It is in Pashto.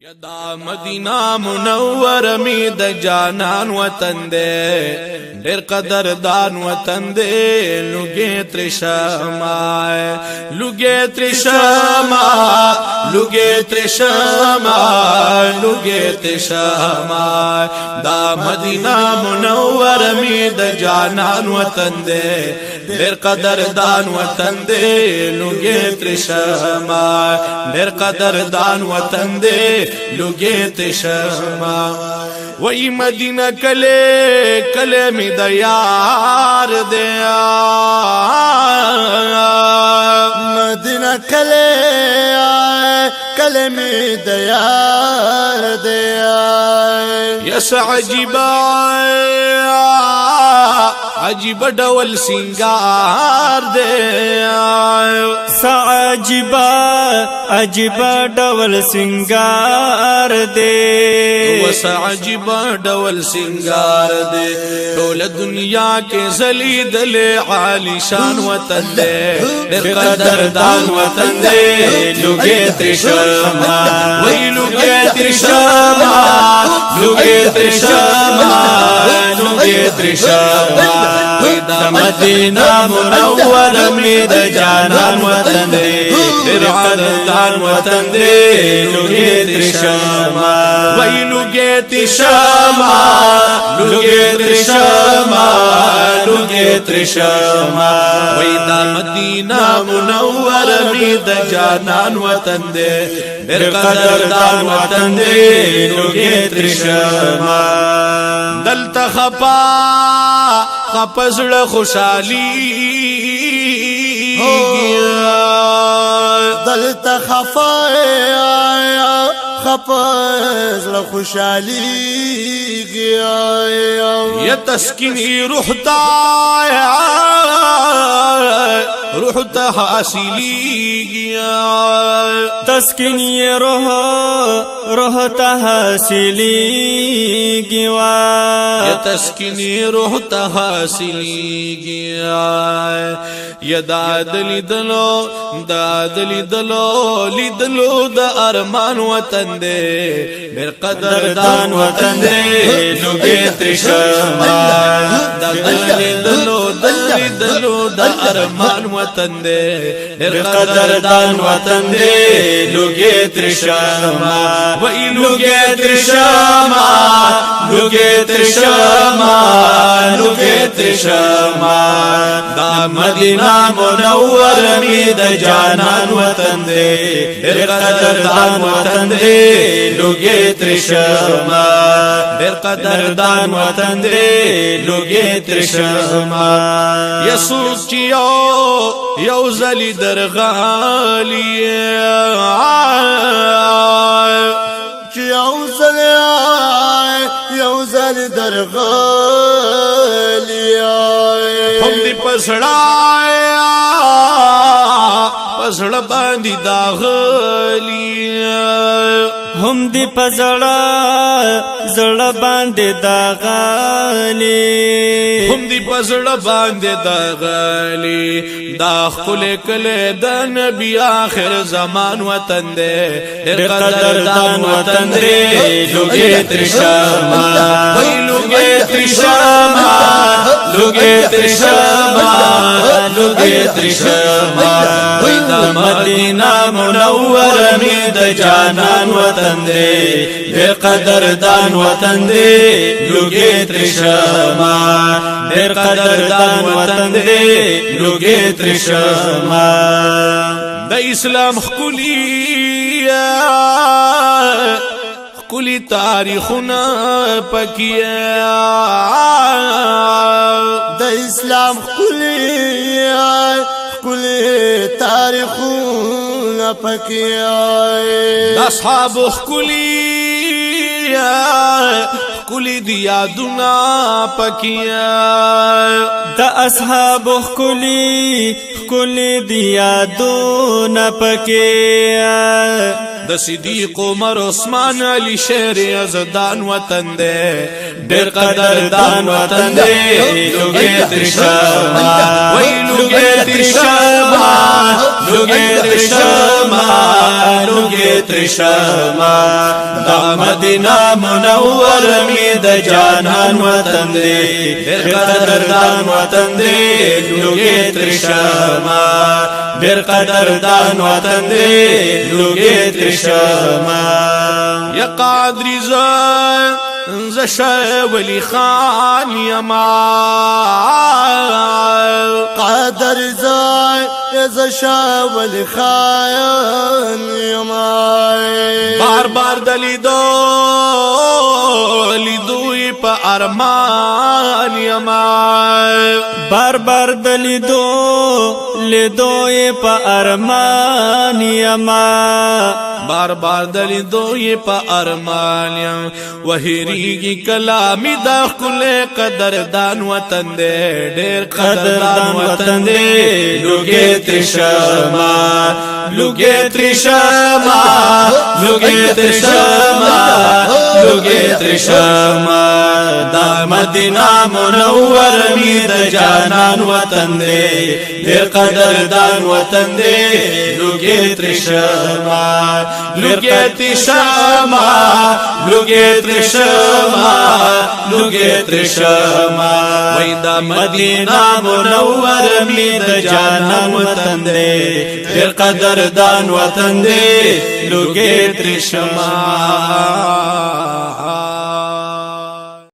یدا مدینہ منور می د جانان وطن دے ډیر قدردان وطن دے لوګي تر شمع لوګي تر شمع لوګي تر شمع لوګي تر شمع دا مدینہ منور می د جانان وطن دے ډیر قدردان وطن دے لوګي تر شمع ډیر قدردان وطن دے لوګي تشما وای مدینہ کله کله می د یار دے مدینہ کله کله می د یار دے یس عجیبا عجیب ډول سنگار دے عجیبا عجیب ډول سنگار دے وس عجیب ډول سنگار دے ټول دنیا کې زلیدل عالی شان وطن دے ډېر قدردان وطن دے لوګي تر شمع وای لوګي تر شمع لوګي تر شمع لوګي تر شمع دا مدینہ منور می د جانان وطن دے ډېر قدردان وطن دے لوګي تر شمع وای لوګي تر شمع لوګي تر شمع لوګي تر شمع وای دا مدینہ منور می د جانان وطن دے ډېر قدردان وطن دے لوګي تر شمع دلته خپا خپزړ خوشالي دلته خفایا خپزړ خوشالي گیا یا تسکینی روح تا روح تا حاصلی گیا تسکینی روح تا حاصلی گیا یا تسکینی روح تا حاصلی گیا یا دادلی دلو دادلی دلو لیدلو دا ارمان وطن دے ډېر قدردان وطن دے لوګي تر شمع دادلی دلو دلی دلو دا ارمان وطن دے ډېر قدردان وطن دے لوګي تر شمع وای لوګي تر شمع لوګي تر شمع لوګي تر شمع دا مدینہ منور می د جانان وطن دے ډېر قدردان وطن دے لوګي تر شمع ډېر قدردان وطن دے لوګي تر شمع یسوس یو زلی درغالی یو زل درغالی هم دی پسڑا پسڑا باندی داغلی هم دی پزړه زړه باندې داغلی هم دی پسڑا باندې داغلی دا خپل کله د نبی آخر زمان وطن دے ډېر قدردان وطن دے لوګي تر شمع وای لوګي تر شمع لوګي تر شمع لوګي تر شمع وای دا مدینہ منور می د جانان وطن دے ډېر قدردان وطن دے لوګي تر شمع ډېر قدردان وطن دے لوګي تر شمع د اسلام خلی تاریخنا پکیا د اسلام کلی تاریخنا پکیا د اصحاب کلی دیادنا پکیا د اصحاب کلی دیادنا پکیا د صدیق عمر عثمان علی شیر یزدان وطن دے ډېر قدردان وطن دے لوګي تر شمع وای لوګي تر شمع لوګي تر شمع لوګي تر شمع دا مدینہ منور می د جانان وطن دی ډېر قدردان وطن دی لوګي ترشما ډېر قدردان وطن دی لوګي ترشما یا قادری زشا ولی خان یما قادر زشا ولی خان یما بار بار لیدوی پا ارمان یما بار بار لیدوی پا ارمان یما بار بار لیدوی پا ارمان یما وحیریگی کلامی دا خل قدردان وطن دے ډیر قدردان وطن دے لوګي ترشما لوګي ترشما لوګي ترشما لوګي ترشما دا مدینہ منور می د جانان وطن دی ډېر قدردان وطن دی لوګي ترشما لوګي ترشما لوګي ترشما لوګي ترشما وای دا مدینہ منور می د جانان وطن دی ډېر قدردان وطن دی لوګي ترشما